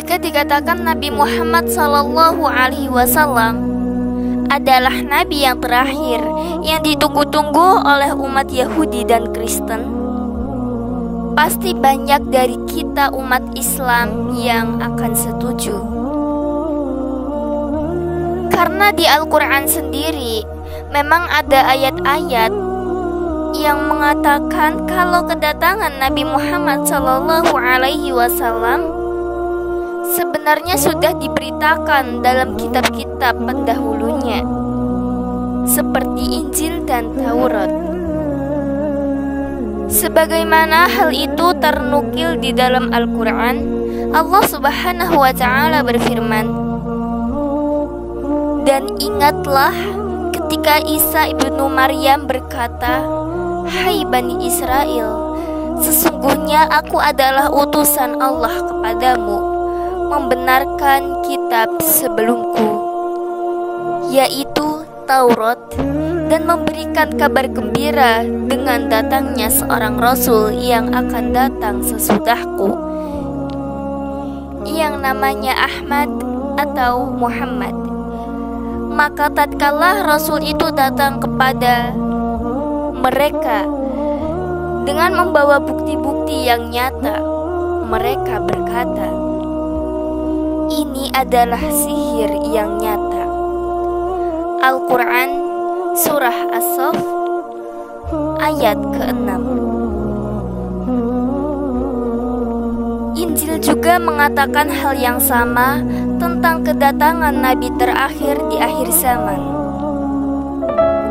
Jika dikatakan Nabi Muhammad SAW adalah Nabi yang terakhir yang ditunggu-tunggu oleh umat Yahudi dan Kristen, pasti banyak dari kita umat Islam yang akan setuju. Karena di Al-Quran sendiri memang ada ayat-ayat yang mengatakan kalau kedatangan Nabi Muhammad SAW sebenarnya sudah diberitakan dalam kitab-kitab pendahulunya, seperti Injil dan Taurat. Sebagaimana hal itu ternukil di dalam Al-Quran, Allah Subhanahu wa Ta'ala berfirman, "Dan ingatlah ketika Isa ibnu Maryam berkata, 'Hai Bani Israel, sesungguhnya aku adalah utusan Allah kepadamu, membenarkan kitab sebelumku, yaitu Taurat, dan memberikan kabar gembira dengan datangnya seorang Rasul yang akan datang sesudahku, yang namanya Ahmad atau Muhammad.' Maka tatkala Rasul itu datang kepada mereka dengan membawa bukti-bukti yang nyata, mereka berkata, 'Ini adalah sihir yang nyata.'" Al-Quran Surah As-Saff ayat ke-6. Injil juga mengatakan hal yang sama tentang kedatangan Nabi terakhir di akhir zaman.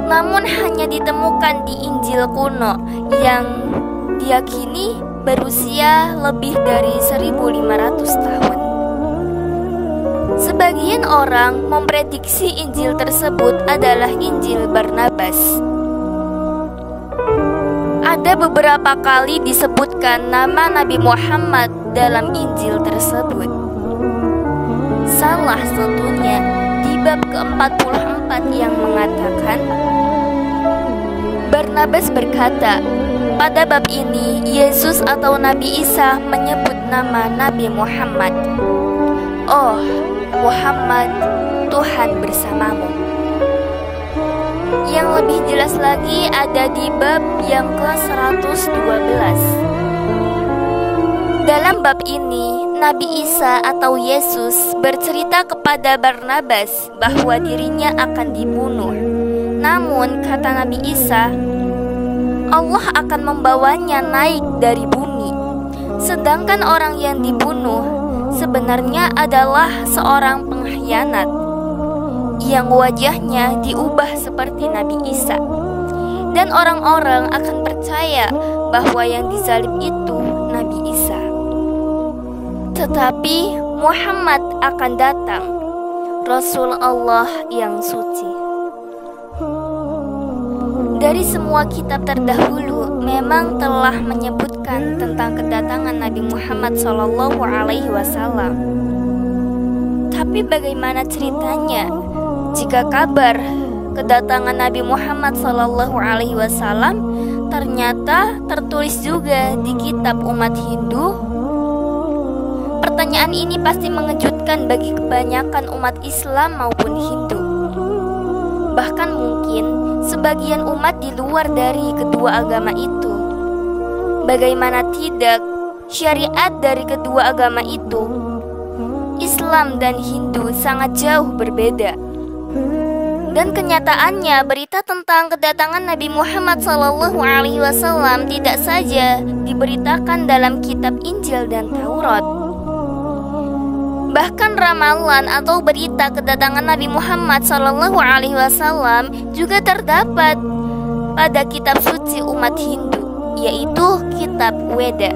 Namun hanya ditemukan di Injil kuno yang diyakini berusia lebih dari 1500 tahun. Sebagian orang memprediksi Injil tersebut adalah Injil Barnabas. Ada beberapa kali disebutkan nama Nabi Muhammad dalam Injil tersebut. Salah satunya di bab ke-44 yang mengatakan, Barnabas berkata, "Pada bab ini Yesus atau Nabi Isa menyebut nama Nabi Muhammad. Oh Muhammad, Tuhan bersamamu." Yang lebih jelas lagi ada di bab yang ke-112. Dalam bab ini, Nabi Isa atau Yesus bercerita kepada Barnabas bahwa dirinya akan dibunuh. Namun, kata Nabi Isa, Allah akan membawanya naik dari bumi. Sedangkan orang yang dibunuh sebenarnya adalah seorang pengkhianat yang wajahnya diubah seperti Nabi Isa. Dan orang-orang akan percaya bahwa yang disalib itu Nabi Isa. Tetapi Muhammad akan datang, Rasul Allah yang suci. Dari semua kitab terdahulu memang telah menyebutkan tentang kedatangan Nabi Muhammad SAW. Tapi bagaimana ceritanya jika kabar kedatangan Nabi Muhammad SAW ternyata tertulis juga di kitab umat Hindu? Pertanyaan ini pasti mengejutkan bagi kebanyakan umat Islam maupun Hindu. Bahkan mungkin sebagian umat di luar dari kedua agama itu. Bagaimana tidak, syariat dari kedua agama itu, Islam dan Hindu, sangat jauh berbeda. Dan kenyataannya berita tentang kedatangan Nabi Muhammad SAW tidak saja diberitakan dalam kitab Injil dan Taurat. Bahkan ramalan atau berita kedatangan Nabi Muhammad SAW juga terdapat pada kitab suci umat Hindu, yaitu kitab Weda.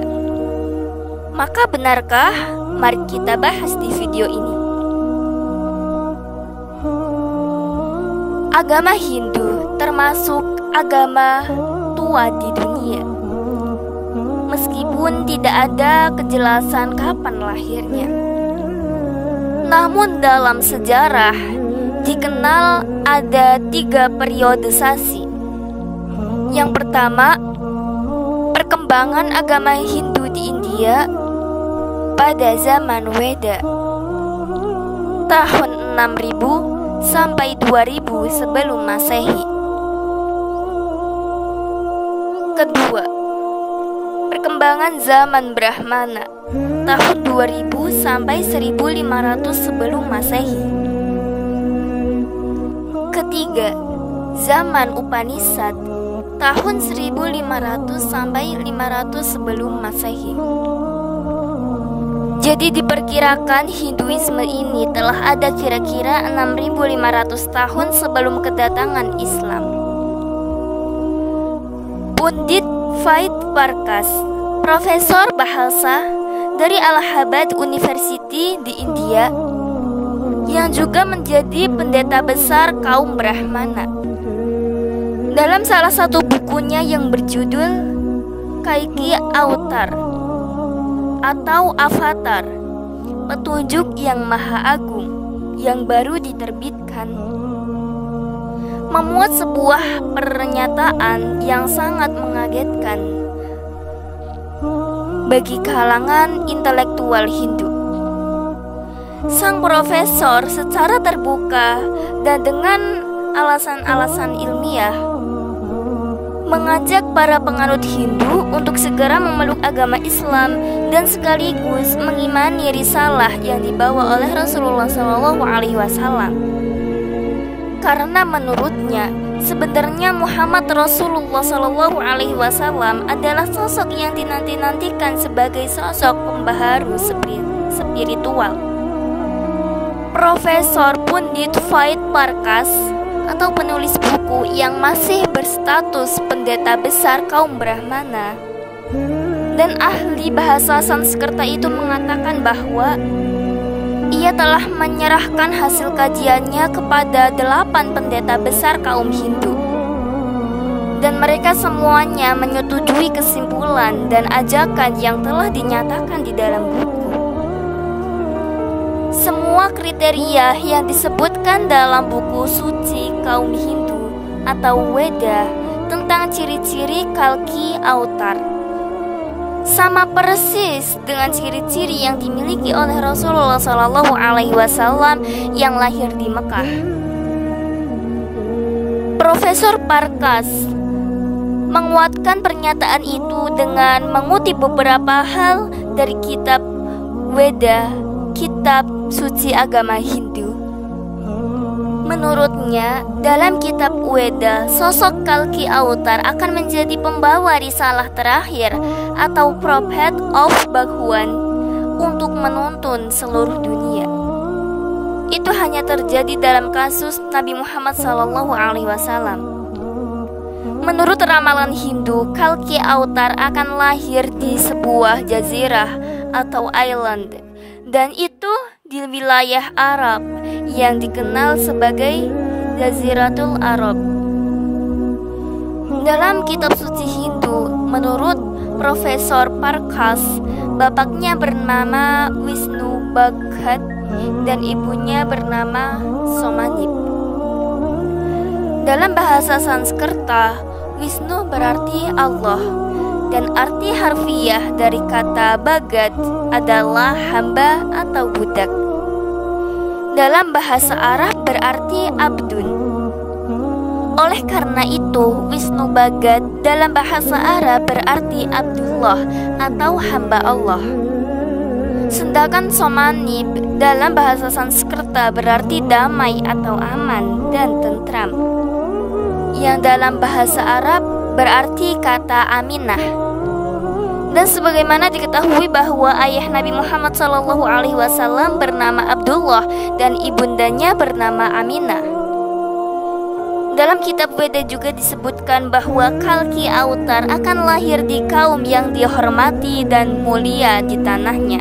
Maka benarkah? Mari kita bahas di video ini. Agama Hindu termasuk agama tua di dunia. Meskipun tidak ada kejelasan kapan lahirnya, namun dalam sejarah dikenal ada 3 periodisasi. Yang pertama, perkembangan agama Hindu di India. pada zaman Weda, tahun 6000 sampai 2000 sebelum Masehi. Kedua, perkembangan zaman Brahmana, tahun 2000 sampai 1500 sebelum Masehi. Ketiga, zaman Upanishad, tahun 1500 sampai 500 sebelum Masehi. Jadi diperkirakan Hinduisme ini telah ada kira-kira 6500 tahun sebelum kedatangan Islam. Pundit Vaid Parkash, profesor bahasa dari Allahabad University di India, yang juga menjadi pendeta besar kaum Brahmana, dalam salah satu bukunya yang berjudul Kalki Avatar atau Avatar, petunjuk yang maha agung yang baru diterbitkan, memuat sebuah pernyataan yang sangat mengagetkan bagi kalangan intelektual Hindu. Sang profesor secara terbuka dan dengan alasan-alasan ilmiah mengajak para penganut Hindu untuk segera memeluk agama Islam dan sekaligus mengimani risalah yang dibawa oleh Rasulullah SAW. Karena menurutnya sebenarnya Muhammad Rasulullah SAW adalah sosok yang dinanti-nantikan sebagai sosok pembaharu spiritual. Profesor Pundit Vaid Parkash atau penulis buku yang masih berstatus pendeta besar kaum Brahmana dan ahli bahasa Sanskerta itu mengatakan bahwa ia telah menyerahkan hasil kajiannya kepada 8 pendeta besar kaum Hindu, dan mereka semuanya menyetujui kesimpulan dan ajakan yang telah dinyatakan di dalam buku. Semua kriteria yang disebutkan dalam buku suci kaum Hindu atau Weda tentang ciri-ciri Kalki Avatar sama persis dengan ciri-ciri yang dimiliki oleh Rasulullah SAW yang lahir di Mekah. Profesor Parkash menguatkan pernyataan itu dengan mengutip beberapa hal dari kitab Weda, kitab suci agama Hindu. Menurutnya, dalam kitab Weda, sosok Kalki Avatar akan menjadi pembawa risalah terakhir atau Prophet of Bhagwan untuk menuntun seluruh dunia. Itu hanya terjadi dalam kasus Nabi Muhammad SAW. Menurut ramalan Hindu, Kalki Avatar akan lahir di sebuah jazirah atau island, dan itu di wilayah Arab yang dikenal sebagai Jaziratul Arab. Dalam kitab suci Hindu, menurut Profesor Parkash, bapaknya bernama Vishnu Bhagat dan ibunya bernama Somanip. Dalam bahasa Sanskerta, Vishnu berarti Allah, dan arti harfiah dari kata Bhagat adalah hamba atau budak. Dalam bahasa Arab berarti abdun. Oleh karena itu, Vishnu Bhagat dalam bahasa Arab berarti Abdullah atau hamba Allah. Sedangkan Somanip dalam bahasa Sanskerta berarti damai atau aman dan tentram, yang dalam bahasa Arab berarti kata Aminah. Dan sebagaimana diketahui bahwa ayah Nabi Muhammad SAW bernama Abdullah dan ibundanya bernama Aminah. Dalam kitab Weda juga disebutkan bahwa Kalki Avatar akan lahir di kaum yang dihormati dan mulia di tanahnya.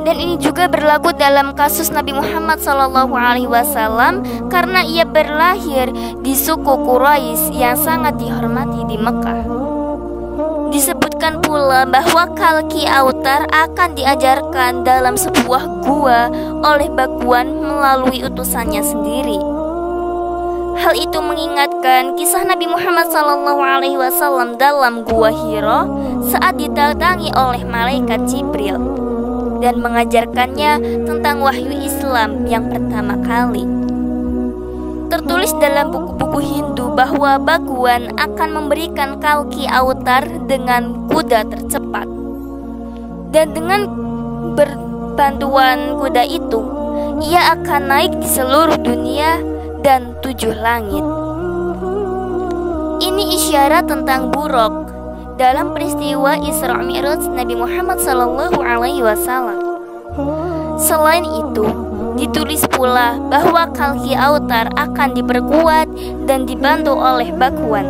Dan ini juga berlaku dalam kasus Nabi Muhammad SAW karena ia berlahir di suku Quraisy yang sangat dihormati di Mekah. Disebutkan pula bahwa Kalki Avatar akan diajarkan dalam sebuah gua oleh Bhagwan melalui utusannya sendiri. Hal itu mengingatkan kisah Nabi Muhammad SAW dalam Gua Hira saat didatangi oleh malaikat Jibril dan mengajarkannya tentang wahyu Islam yang pertama kali. Tertulis dalam buku-buku Hindu bahwa Bhagwan akan memberikan Kalki Avatar dengan kuda tercepat, dan dengan berbantuan kuda itu ia akan naik di seluruh dunia dan 7 langit. Ini isyarat tentang Buraq dalam peristiwa Isra Mi'raj Nabi Muhammad SAW. Selain itu, ditulis pula bahwa Kalki Avatar akan diperkuat dan dibantu oleh Bhagwan.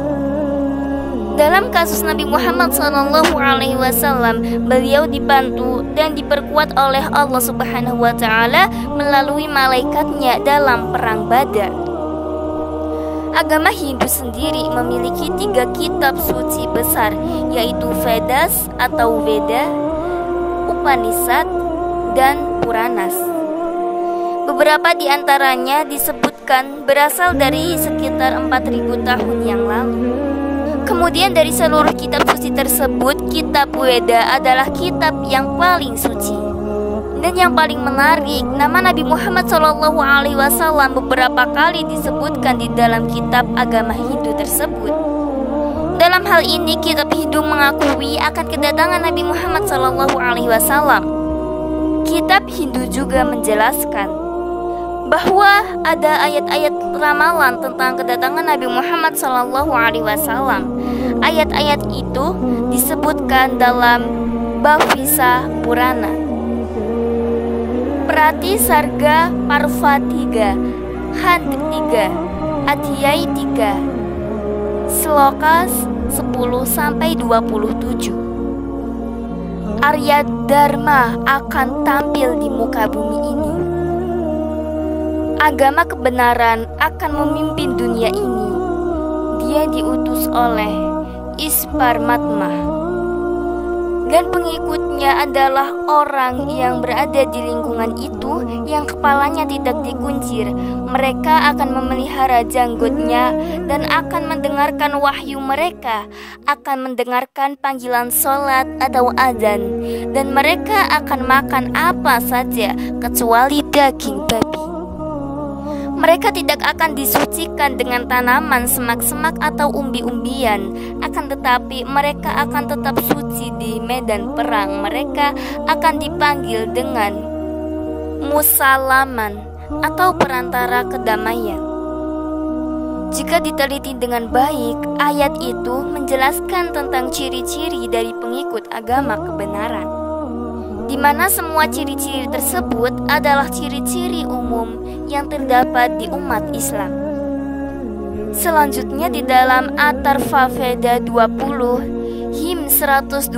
Dalam kasus Nabi Muhammad SAW, beliau dibantu dan diperkuat oleh Allah Subhanahu wa Ta'ala melalui malaikatnya dalam perang Badar. Agama Hindu sendiri memiliki 3 kitab suci besar, yaitu Vedas atau Veda, Upanishad, dan Puranas. Beberapa di antaranya disebutkan berasal dari sekitar 4.000 tahun yang lalu. Kemudian dari seluruh kitab suci tersebut, kitab Weda adalah kitab yang paling suci. Dan yang paling menarik, nama Nabi Muhammad SAW beberapa kali disebutkan di dalam kitab agama Hindu tersebut. Dalam hal ini, kitab Hindu mengakui akan kedatangan Nabi Muhammad SAW. Kitab Hindu juga menjelaskan bahwa ada ayat-ayat ramalan tentang kedatangan Nabi Muhammad SAW. Ayat-ayat itu disebutkan dalam Bhavisa Purana, Prati Sarga Parva 3, Khand 3, Adhyay 3, Sloka 10-27. Arya Dharma akan tampil di muka bumi ini. Agama kebenaran akan memimpin dunia ini. Dia diutus oleh Isparmatma, dan pengikutnya adalah orang yang berada di lingkungan itu yang kepalanya tidak dikuncir. Mereka akan memelihara janggutnya dan akan mendengarkan wahyu. Mereka akan mendengarkan panggilan sholat atau azan, dan mereka akan makan apa saja kecuali daging babi. Mereka tidak akan disucikan dengan tanaman, semak-semak atau umbi-umbian, akan tetapi mereka akan tetap suci di medan perang. Mereka akan dipanggil dengan Musalaman atau perantara kedamaian. Jika diteliti dengan baik, ayat itu menjelaskan tentang ciri-ciri dari pengikut agama kebenaran, di mana semua ciri-ciri tersebut adalah ciri-ciri umum yang terdapat di umat Islam. Selanjutnya di dalam Atharva Veda 20, Him 127,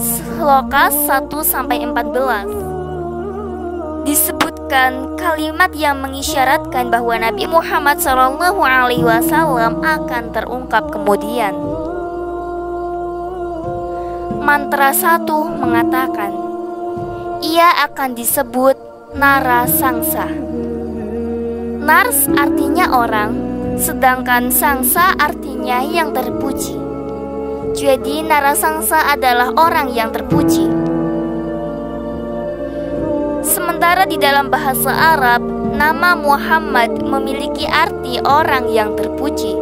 Sloka 1-14, disebutkan kalimat yang mengisyaratkan bahwa Nabi Muhammad SAW akan terungkap kemudian. Mantra 1 mengatakan, ia akan disebut Nara Sangsa. Nars artinya orang, sedangkan Sangsa artinya yang terpuji. Jadi Nara Sangsa adalah orang yang terpuji. Sementara di dalam bahasa Arab, nama Muhammad memiliki arti orang yang terpuji,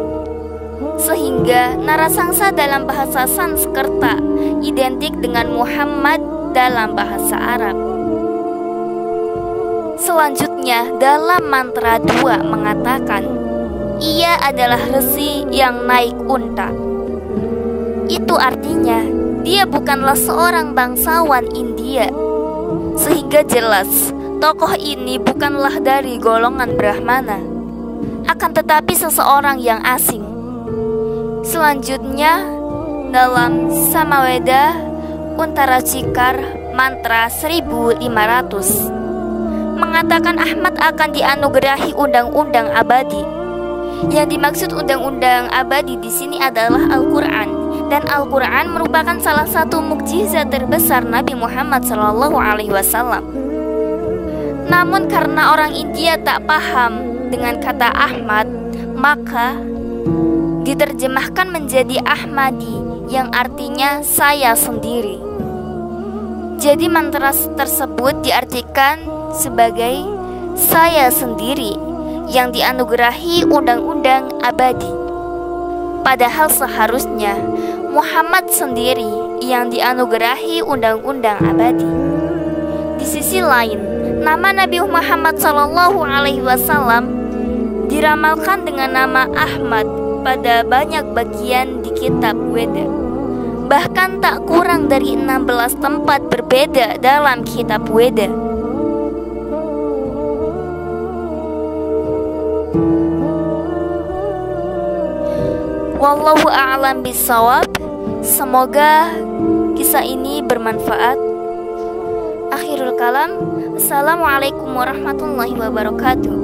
sehingga Narasangsa dalam bahasa Sanskerta identik dengan Muhammad dalam bahasa Arab. Selanjutnya dalam mantra 2 mengatakan, ia adalah resi yang naik unta. Itu artinya dia bukanlah seorang bangsawan India, sehingga jelas tokoh ini bukanlah dari golongan Brahmana, akan tetapi seseorang yang asing. Selanjutnya dalam Samaveda Uttarachikar mantra 1500 mengatakan Ahmad akan dianugerahi undang-undang abadi. Yang dimaksud undang-undang abadi di sini adalah Al-Quran, dan Al-Quran merupakan salah satu mukjizat terbesar Nabi Muhammad SAW. Namun karena orang India tak paham dengan kata Ahmad, maka diterjemahkan menjadi Ahmadi, yang artinya saya sendiri. Jadi mantra tersebut diartikan sebagai saya sendiri yang dianugerahi undang-undang abadi. Padahal seharusnya Muhammad sendiri yang dianugerahi undang-undang abadi. Di sisi lain, nama Nabi Muhammad SAW diramalkan dengan nama Ahmad pada banyak bagian di kitab Weda. Bahkan tak kurang dari 16 tempat berbeda dalam kitab Weda. Wallahu a'lam bishawab. Semoga kisah ini bermanfaat. Akhirul kalam. Assalamualaikum warahmatullahi wabarakatuh.